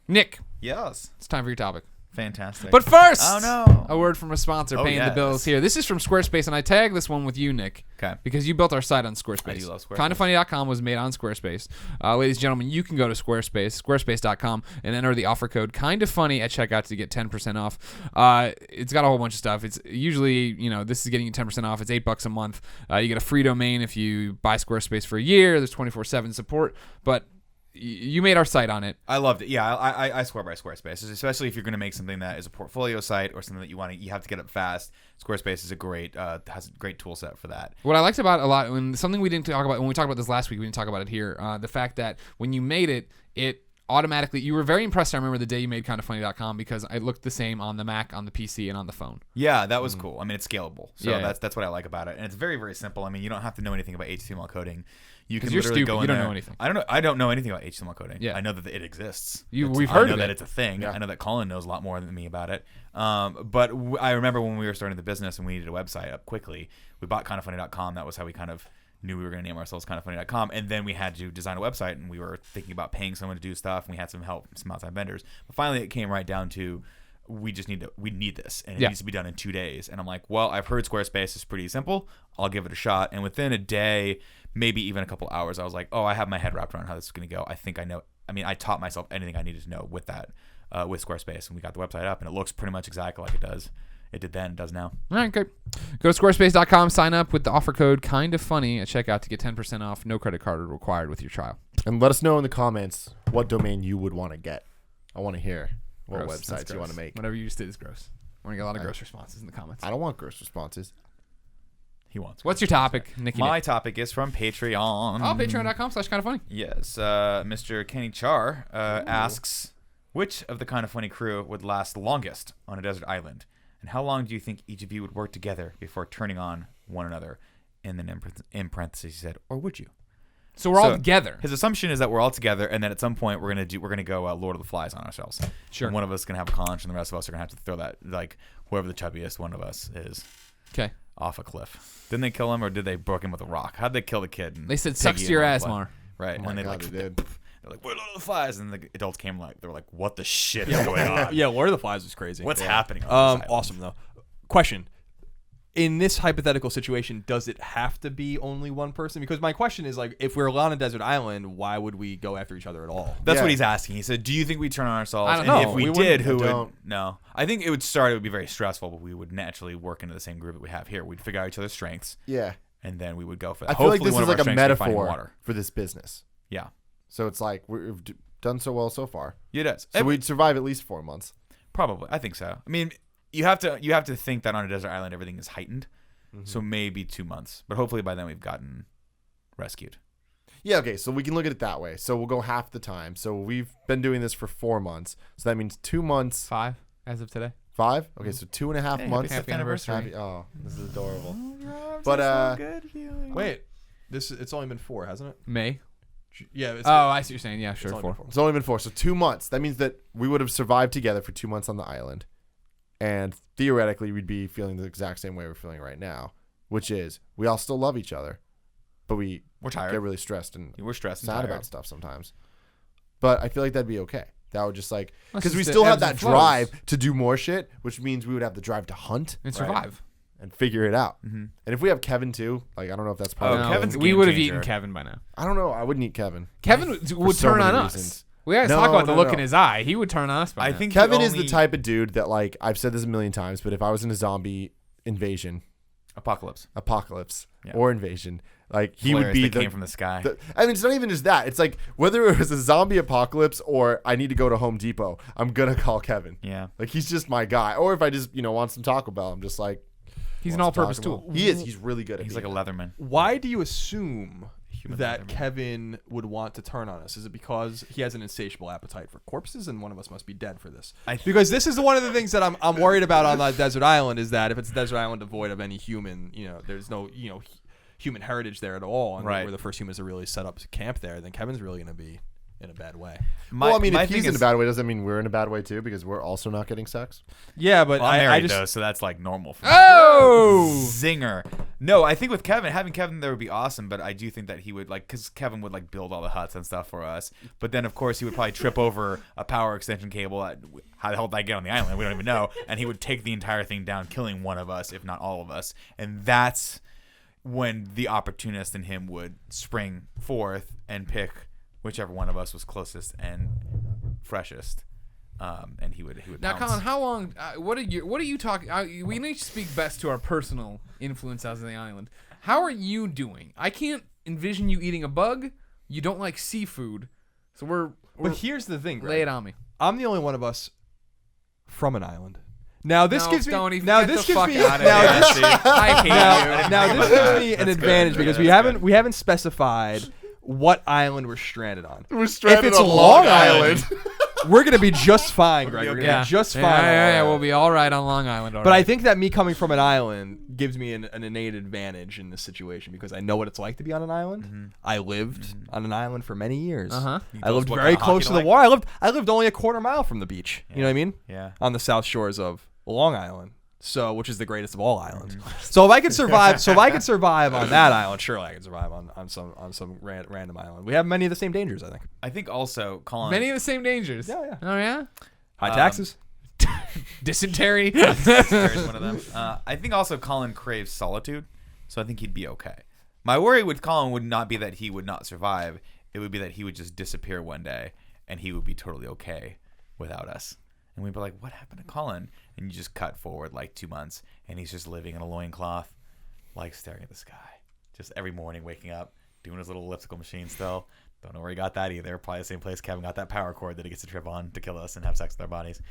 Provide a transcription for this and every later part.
Nick. Yes. It's time for your topic. Fantastic. But first, no. a word from a sponsor paying the bills here. This is from Squarespace, and I tag this one with you, Nick. Okay. Because you built our site on Squarespace. I do love Squarespace. Kindafunny.com was made on Squarespace. Ladies and gentlemen, you can go to Squarespace, squarespace.com, and enter the offer code kindafunny at checkout to get 10% off. It's got a whole bunch of stuff. It's usually, this is getting you 10% off. It's $8 a month. You get a free domain if you buy Squarespace for a year. There's 24/7 support, but you mate our site on it. I loved it. Yeah, I swear by Squarespace, especially if you're going to make something that is a portfolio site or something that you have to get up fast. Squarespace is has a great tool set for that. What I liked about it a lot, something we didn't talk about when we talked about this last week, we didn't talk about it here. The fact that when you made it automatically, you were very impressed. I remember the day you made kindafunny.com because it looked the same on the Mac, on the PC, and on the phone. Yeah, that was cool. I mean, it's scalable, so Yeah. that's what I like about it, and it's very, very simple. I mean, you don't have to know anything about HTML coding. You can you're literally stupid. go in You don't there. know anything. I don't know anything about HTML coding. Yeah. I know that it exists. We've I heard know of that it. it's a thing. Yeah. I know that Colin knows a lot more than me about it. But I remember when we were starting the business and we needed a website up quickly, we bought kindafunny.com. That was how we kind of knew we were going to name ourselves kindafunny.com. And then we had to design a website, and we were thinking about paying someone to do stuff, and we had some help from some outside vendors. But finally, it came right down to we need this, and it needs to be done in 2 days. And I'm like, well, I've heard Squarespace is pretty simple. I'll give it a shot. And within a day, maybe even a couple hours, I was like, oh, I have my head wrapped around how this is going to go. I think I know. I mean, I taught myself anything I needed to know with that, with Squarespace, and we got the website up, and it looks pretty much exactly like it did then, does now. All right, good. Go to squarespace.com, sign up with the offer code kindafunny at checkout to get 10% off. No credit card required with your trial. And let us know in the comments what domain you would want to get. I want to hear what Gross. That's websites you gross. want to make. Whatever you just did is gross. I want to get a lot of gross responses in the comments. I don't want gross responses. He wants. What's your topic, Nicky? My topic is from Patreon. Oh, patreon.com/kindafunny. Yes. Mr. Kenny Char asks, which of the Kinda Funny crew would last longest on a desert island? And how long do you think each of you would work together before turning on one another? And then in parentheses he said, or would you? So we're all together. His assumption is that we're all together, and then at some point we're gonna go Lord of the Flies on ourselves. Sure. And one of us is gonna have a conch, and the rest of us are gonna have to throw that, like, whoever the chubbiest one of us is. Okay. Off a cliff. Didn't they kill him, or did they broke him with a rock? How'd they kill the kid? They said, sucks to your ass, Mar. Right. Oh my and they God, like they did. They're like, we're Lord of the Flies, and the adults came they were like, what the shit is going on? Yeah, Lord of the Flies was crazy. What's happening? On this island? Awesome though. Question: in this hypothetical situation, does it have to be only one person? Because my question is, like, if we're on a desert island, why would we go after each other at all? That's what he's asking. He said, do you think we'd turn on ourselves? I don't and know. if we We did, wouldn't. who I would? don't. No. I think it would be very stressful, but we would naturally work into the same group that we have here. We'd figure out each other's strengths, Yeah. and then we would go for that. I feel like Hopefully this one is of our like a strengths would be finding metaphor water. for this business. Yeah. So it's like we've done so well so far. It is. So we'd survive at least 4 months. Probably. I think so. I mean, you have to think that on a desert island everything is heightened. So maybe 2 months. But hopefully by then we've gotten rescued. Yeah, okay, so we can look at it that way. So we'll go half the time. So we've been doing this for 4 months. So that means 2 months. 5 as of today. 5? Okay, so 2.5 months. Happy anniversary. Oh, this is adorable. But Wait, it's only been 4, hasn't it? May. Yeah. It's, I see what you're saying. Yeah, sure. it's only 4. been 4. it's only been 4. So 2 months. That means that we would have survived together for 2 months on the island. And theoretically, we'd be feeling the exact same way we're feeling right now, which is we all still love each other, but we're tired. get really stressed and We're stressed and sad tired. about stuff sometimes. But I feel like that'd be okay. That would just like Well, because we it's still the have ebbs that and flows. drive to do more shit, which means we would have the drive to hunt And survive. and figure it out. And if we have Kevin too, like I don't know if that's part Oh, of No, Kevin's a we game would have changer. eaten Kevin by now. I don't know. I wouldn't eat Kevin. Kevin would so turn on many us. reasons. We gotta No, talk about the no, look no. in his eye. He would turn on us by I now. think Kevin the is the only- type of dude that like I've said this a million times, but if I was in a zombie invasion, Apocalypse. Yeah. Or invasion, like he would Flares be that came from the sky. I mean, it's not even just that. It's like whether it was a zombie apocalypse or I need to go to Home Depot, I'm gonna call Kevin. Yeah. Like he's just my guy. Or if I just want some Taco Bell, I'm just like He's an want some all-purpose Taco tool. Bell. He is. He's really good at. He's like a being Leatherman. Why do you assume Human that Leatherman. Kevin would want to turn on us? Is it because he has an insatiable appetite for corpses, and one of us must be dead for this? Because this is one of the things that I'm worried about on that desert island is that if it's a desert island devoid of any human, there's no human heritage there at all, and Right. we're the first humans to really set up camp there, then Kevin's really going to be in a bad way. well, I mean, my if he's thing in a is- bad way, does that mean we're in a bad way too? Because we're also not getting sex. Yeah, but Well, I'm I married just though, so that's like normal for me. Oh! Zinger. No, I think with Kevin, having Kevin there would be awesome, but I do think that he would because Kevin would build all the huts and stuff for us. But then of course he would probably trip over a power extension cable. How the hell did I get on the island? We don't even know. And he would take the entire thing down, killing one of us, if not all of us. And that's when the opportunist in him would spring forth and pick whichever one of us was closest and freshest. And he would Now, pounce. Colin, how long? What are you talking? We need to speak best to our personal influence as on the island. How are you doing? I can't envision you eating a bug. You don't like seafood, so we're But here's the thing, Greg. lay it on me. I'm the only one of us from an island. Now this No, gives me. don't even Now get this the gives fuck me. outta Now here. this, I hate you. now this gives me an That's good. advantage because Yeah, we haven't stratified what island we're stranded on. We're stranded If it's on Long Island. We're gonna be just fine, Greg. We're gonna Yeah, be just fine. Yeah, we'll be all right on Long Island. But I think that me coming from an island gives me an innate advantage in this situation because I know what it's like to be on an island. Mm-hmm. I lived on an island for many years. Uh-huh. I lived what very kind of close hockey to the like? water. I lived only a quarter mile from the beach. You know what I mean? Yeah. On the south shores of Long Island. So, which is the greatest of all islands. Mm-hmm. So if I could survive, on that island, surely I could survive on some random island. We have many of the same dangers, I think. I think also Colin. many of the same dangers. Yeah. Oh yeah. High taxes. Dysentery. There's one of them. I think also Colin craves solitude, so I think he'd be okay. My worry with Colin would not be that he would not survive. It would be that he would just disappear one day, and he would be totally okay without us. And we'd be like, what happened to Colin? And you just cut forward 2 months, and he's just living in a loincloth, staring at the sky. Just every morning waking up, doing his little elliptical machine still. Don't know where he got that either. Probably the same place Kevin got that power cord that he gets to trip on to kill us and have sex with our bodies.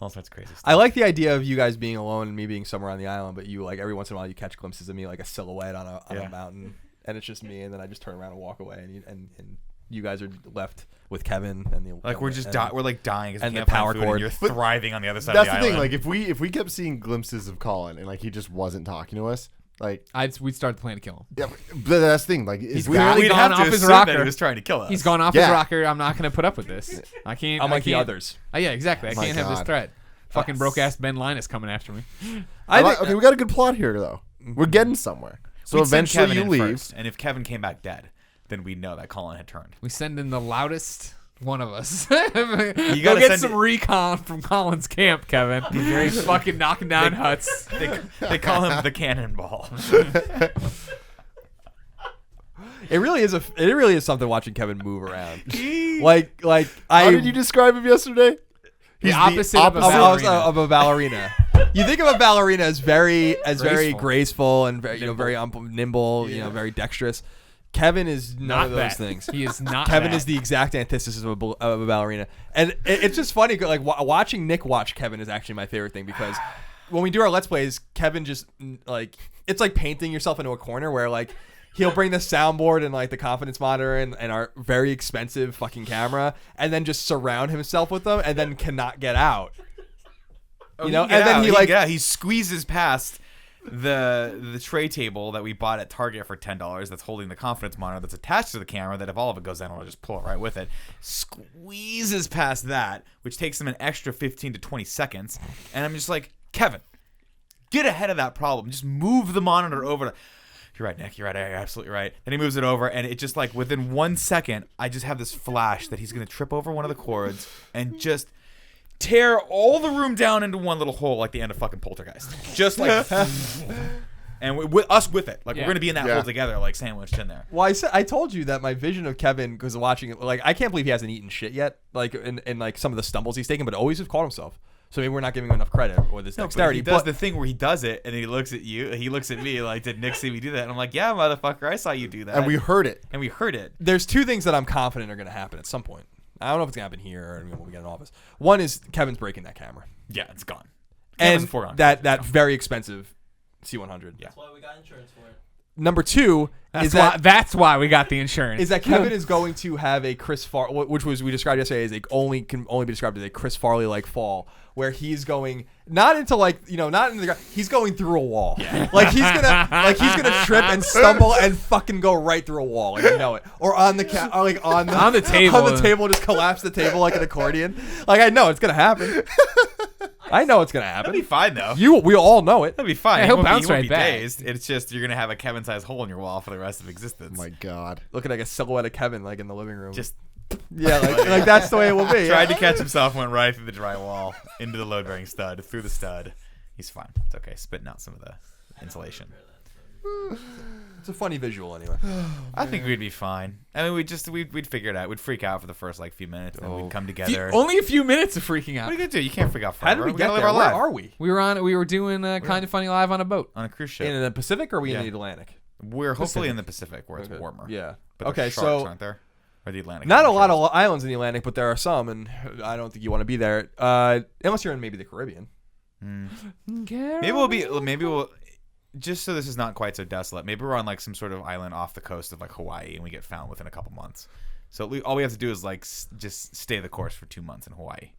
All sorts of crazy stuff. I like the idea of you guys being alone and me being somewhere on the island, but you every once in a while you catch glimpses of me like a silhouette on a mountain, and it's just me, and then I just turn around and walk away, and you guys are left with Kevin and the we're just we're dying because and we the can't power find food, cord. and you're thriving on the other side That's of the the thing. island. If we kept seeing glimpses of Colin and he just wasn't talking to us, We'd start the plan to kill him. yeah. But that's the thing. He's we clearly We'd gone have to off his assume that rocker. he was trying to kill us. He's gone off Yeah. his rocker. I'm not going to put up with this. I can't. I'm like the can't- others. Yeah, exactly. I My can't have this God. threat. Fucking broke ass Ben Linus coming after me. okay, we got a good plot here though. We're getting somewhere. So We'd send eventually Kevin you in leave. first, and if Kevin came back dead, then we'd know that Colin had turned. We send in the loudest one of us. gotta Go get send some it- recon from Colin's camp, Kevin. He's fucking knocking down huts. They call him the cannonball. It really is something watching Kevin move around. How did you describe him yesterday? He's opposite of a of, ballerina. of a ballerina. You think of a ballerina as very Graceful. graceful and very, very nimble, very dexterous. Kevin is none Not of those that. things. He is not. Kevin that. is the exact antithesis of a ballerina, and it's just funny. Watching Nick watch Kevin is actually my favorite thing because when we do our Let's Plays, Kevin just it's like painting yourself into a corner where he'll bring the soundboard and the confidence monitor and our very expensive fucking camera, and then just surround himself with them, and then cannot get out. And then he squeezes past the tray table that we bought at Target for $10 that's holding the confidence monitor that's attached to the camera that if all of it goes down, I'll just pull it right with it. Squeezes past that, which takes him an extra 15 to 20 seconds. And I'm just like, Kevin, get ahead of that problem. Just move the monitor over to... You're right, Nick. You're right. You're absolutely right. Then he moves it over, and it just within 1 second, I just have this flash that he's going to trip over one of the cords and just tear all the room down into one little hole like the end of fucking Poltergeist. Just and with us with it. We're going to be in that hole together, sandwiched in there. Well, I told you that my vision of Kevin, because watching it, I can't believe he hasn't eaten shit yet, in some of the stumbles he's taken, but always has caught himself. So maybe we're not giving him enough credit with his dexterity. He does the thing where he does it, and then he looks at you, he looks at me did Nick see me do that? And I'm like, yeah, motherfucker, I saw you do that. And we heard it. There's two things that I'm confident are going to happen at some point. I don't know if it's going to happen here or when we get in office. One is Kevin's breaking that camera. Yeah, it's gone. And that very expensive C100. Yeah. That's why we got insurance for it. Number two that's why we got the insurance. is that Kevin is going to have a Chris Farley, which we described yesterday as can only be described as a Chris Farley like fall, where he's going not into not in the ground, he's going through a wall. Yeah. He's gonna trip and stumble and fucking go right through a wall, or on the on the table, just collapse the table like an accordion. I know it's gonna happen. I know it's gonna That'd happen. be fine though. We all know it. That'd be fine. Yeah, He he'll won't be- bounce he won't right be back. dazed. It's just you're gonna have a Kevin-sized hole in your wall for the rest of existence. Oh my God. Looking like a silhouette of Kevin, like in the living room. Just yeah, like that's the way it will be. tried to catch himself, went right through the drywall into the load-bearing stud, through the stud. He's fine. It's okay. Spitting out some of the insulation. It's a funny visual anyway. I think we'd be fine. I mean, we'd figure it out. We'd freak out for the first like few minutes, and then we'd come together. Only a few minutes of freaking What out. are you gonna do? You can't freak out How forever. did we get gotta there? live our Where life are we? We were doing Kind of Funny live on a boat. on a cruise ship. In the Pacific or are we Yeah. in the Atlantic? We're hopefully in the Pacific where it's Okay. warmer. Yeah. But Okay, there's sharks, so aren't there? Or the Atlantic? not a There's lot sharks. of islands in the Atlantic, but there are some, and I don't think you want to be there unless you're in maybe the Caribbean. Maybe we'll just so this is not quite so desolate. Maybe we're on like some sort of island off the coast of like Hawaii, and we get found within a couple months. So all we have to do is like just stay the course for 2 months in Hawaii.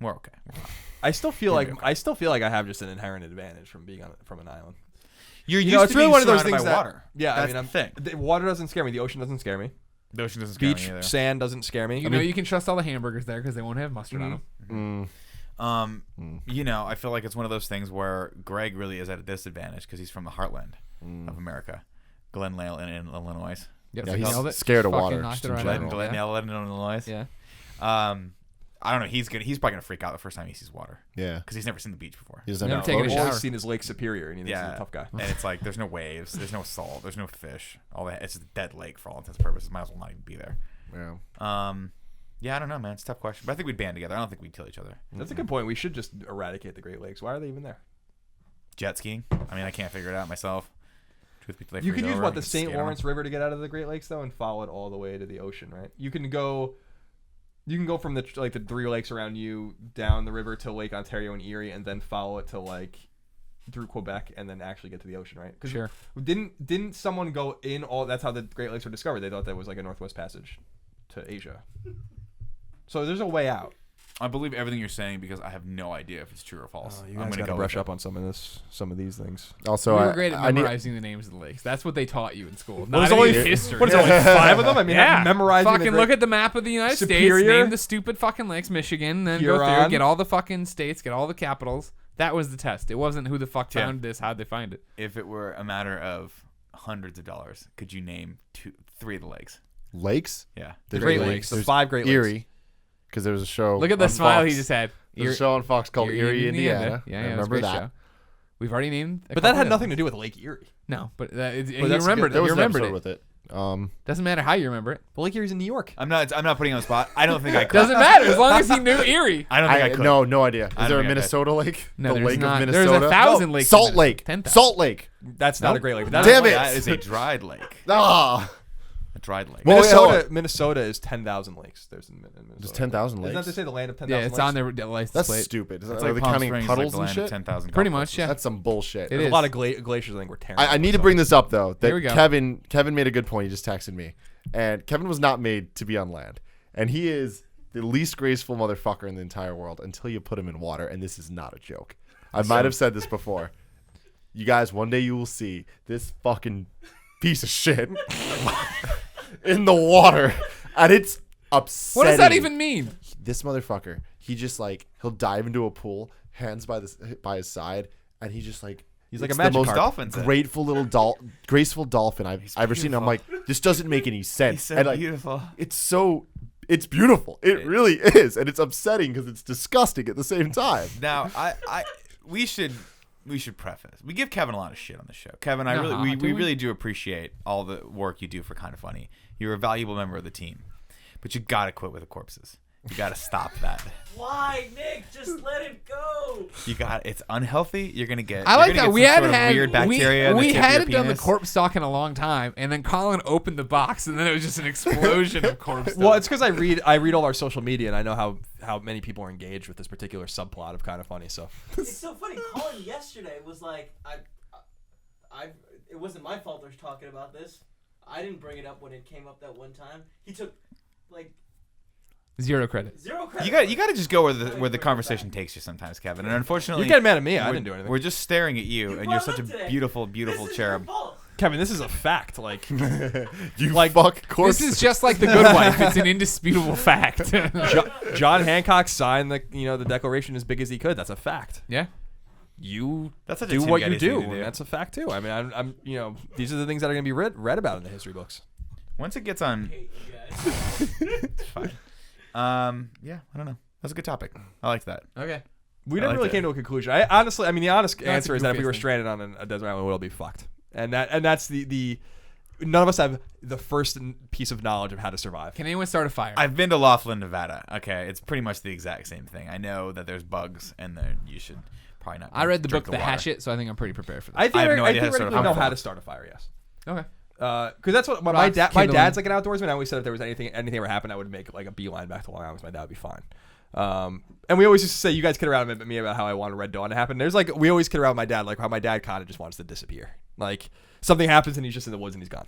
We're okay. We're fine. I still feel We'll like be okay. I have just an inherent advantage from being from an island. You're You used know, to it's really being one of those surrounded things by that water. Yeah, That's I mean, the thing. The water doesn't scare me. The ocean doesn't scare me. The ocean doesn't scare Beach me either. sand doesn't scare me. You know you can trust all the hamburgers there because they won't have mustard on them. You know, I feel like it's one of those things where Greg really is at a disadvantage because he's from the heartland of America, Glendale in Illinois. Yep, Yeah, you he's nailed it. scared of Fucking water, knocked just it in right general. out. Glendale in Illinois. Yeah. I don't know. He's probably gonna freak out the first time he sees water Yeah. because he's never seen the beach before. He Never have taken a photos. shower. All he's seen is Lake Superior, and he's Yeah, a tough guy. and it's like there's no waves, there's no salt, there's no fish. All that it's just a dead lake for all intents and purposes. Might as well not even be there. Yeah. Yeah, I don't know, man. It's a tough question, but I think we'd band together. I don't think we'd kill each other. That's a good point. We should just eradicate the Great Lakes. Why are they even there? Jet skiing. I mean, I can't figure it out myself. Truth be told, You can use over, the I St. skate on Lawrence River to get out of the Great Lakes though, and follow it all the way to the ocean, right? You can go from the 3 lakes around you down the river to Lake Ontario and Erie, and then follow it to like through Quebec, and then actually get to the ocean, right? 'Cause Sure. Didn't someone go in all? That's how the Great Lakes were discovered. They thought that was like a Northwest Passage to Asia. So there's a way out. I believe everything you're saying because I have no idea if it's true or false. You I'm guys gonna got to go brush with up on some of these things. Also, We were great at I need, memorizing the names of the lakes. That's what they taught you in school. What is Not only any history. What is it, only 5 of them? I mean, Yeah. I'm memorizing. Fucking look at the map of the United Superior? States, name the stupid fucking lakes, Michigan, then go through, Huron? get all the fucking states, get all the capitals. That was the test. It wasn't who the fuck Tim. found this, how'd they find it. If it were a matter of hundreds of dollars, could you name 3 of the lakes? lakes. Yeah. The Great Lakes. The There's 5 Great Lakes. Erie, because there was a show. Look at the on smile Fox. he just had. There's a show on Fox called Erie, Indiana. Yeah, I it was a remember great that. show. We've already named a But that couple had of nothing them. to do with Lake Erie. No, but he That's remembered good. There it. was You an remembered episode it. with it. Doesn't matter how you remember it. But Lake Erie's in New York. I'm not putting you on the spot. I don't think I could. Doesn't matter as long as he knew Erie. I don't think I could. No idea. Is I don't there a think I could. Minnesota lake? No, the there's lake not. of There's Minnesota. 1,000 lakes. in Salt Minnesota. Lake. 10,000. Salt Lake. That's not a Great Lake. Damn it. That is a dried lake. Ah, A dried lake. Well, Minnesota is 10,000 lakes. There's Minnesota. there's 10,000 Isn't that lakes. to say the land of 10,000 Yeah, lakes? it's on their license That's plate. stupid. Is It's that, like are they Palm counting Springs, puddles like the and land of shit? 10,000 Pretty golf much, courses. yeah. That's some bullshit. It There's is. a lot of glaciers I think we're tearing. I need to bring this up though. That Here we go. Kevin made a good point. He just texted me, and Kevin was not made to be on land, and he is the least graceful motherfucker in the entire world until you put him in water, and this is not a joke. I might have said this before. You guys, one day you will see this fucking piece of shit in the water, and it's upsetting. What does that even mean? This motherfucker, he just like he'll dive into a pool, hands by his side, and he just like He's like it's a magic the most carp. Dolphins. graceful dolphin I've ever seen. I'm like, this doesn't make any sense. He's so and like, beautiful. it's beautiful. It really is, and it's upsetting because it's disgusting at the same time. Now, we should preface. We give Kevin a lot of shit on the show. Kevin, No, we do we? really do appreciate all the work you do for Kind of Funny. You're a valuable member of the team, but you gotta quit with the corpses. You gotta stop that. Why, Nick? Just let it go. It's unhealthy. You're gonna get. I you're like gonna that get we some had sort of had weird bacteria. in the we tip of your hadn't done the penis. corpse talk in a long time, and then Colin opened the box, and then it was just an explosion of corpse talk. Well, it's because I read all our social media, and I know how many people are engaged with this particular subplot of Kind of Funny. So It's so funny. Colin yesterday was like, it wasn't my fault they're talking about this. I didn't bring it up when it came up that one time. He took like 0 credit. 0 credit. You got to just go where the conversation takes you sometimes, Kevin. And unfortunately, you're getting mad at me. I we're- didn't do anything. We're just staring at you, and you're brought such it up a today. beautiful, beautiful This is cherub. your fault. Kevin, this is a fact. Like, You Like, fuck corpses. This is just like the Good Wife. It's an indisputable fact. John Hancock signed the Declaration as big as he could. That's a fact. Yeah. You That's such a do Tim what you Gettys thing do, to do. and that's a fact too. I mean, I'm these are the things that are going to be read about in the history books. Once it gets on, Hate you guys. it's fine. Yeah, I don't know. That's a good topic. I liked that. Okay. We I never like really that. came to a conclusion. The honest That's answer a is that if we goofiest were thing. stranded on a desert island, we'll be fucked. And that's the none of us have the first piece of knowledge of how to survive. Can anyone start a fire? I've been to Laughlin, Nevada. Okay, it's pretty much the exact same thing. I know that there's bugs, and then you should probably not. I read the drink book The water. Hatchet, so I think I'm pretty prepared for that. I think I have I no idea how to start a theoretically know fire. how to start a fire. Yes. Okay. Because that's what my Rocks, dad. My kindling. dad's like an outdoorsman. I always said if there was anything ever happened, I would make like a beeline back to Long Island. 'Cause my dad would be fine. And we always used to say, you guys kid around with me about how I want Red Dawn to happen. There's like we always kid around with my dad, like how my dad kind of just wants to disappear. Like something happens and he's just in the woods and he's gone.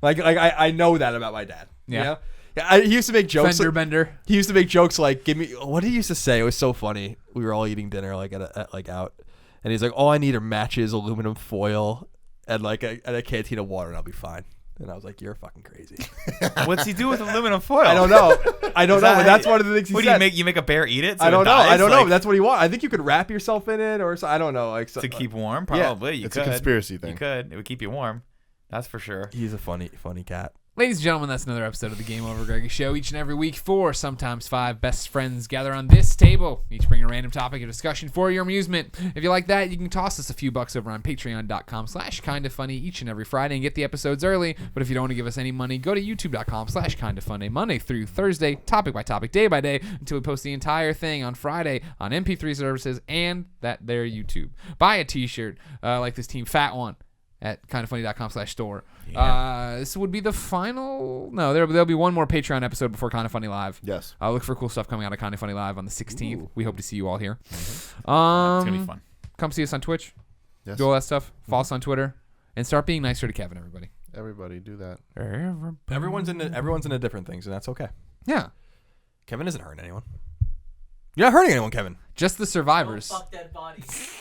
Like I know that about my dad. Yeah. You know? Yeah. He used to make jokes. Fender Like, bender. he used to make jokes like, "Give me." What did he used to say? It was so funny. We were all eating dinner like at out, and he's like, "All I need are matches, aluminum foil, and like a canteen of water, and I'll be fine." And I was like, "You're fucking crazy." What's he do with aluminum foil? I don't know. I don't know. that But that's one of the things he What said. do you make? You make a bear eat it? So I don't it know. dies? I don't know. Like, But that's what he wants. I think you could wrap yourself in it, or so, I don't know. Like so, to keep warm. Yeah. Probably. You It's could. a conspiracy thing. You could. It would keep you warm. That's for sure. He's a funny cat. Ladies and gentlemen, that's another episode of the Game Over Greggy Show. Each and every week, 4, sometimes 5 best friends gather on this table. Each bring a random topic of discussion for your amusement. If you like that, you can toss us a few bucks over on patreon.com/kindafunny each and every Friday and get the episodes early. But if you don't want to give us any money, go to youtube.com/kindafunny Monday through Thursday, topic by topic, day by day, until we post the entire thing on Friday on MP3 services and that there YouTube. Buy a t-shirt like this Team Fat one at kindafunny.com/store. This would be the final. No, there'll be one more Patreon episode before Kinda Funny Live. Yes. Look for cool stuff coming out of Kinda Funny Live on the 16th. Ooh. We hope to see you all here. It's gonna be fun. Come see us on Twitch. Yes. Do all that stuff. Follow us on Twitter, and start being nicer to Kevin. Everybody. Everybody do that. Everyone's into different things, and that's okay. Yeah, Kevin isn't hurting anyone. You're not hurting anyone, Kevin. just the survivors. Fuck dead bodies.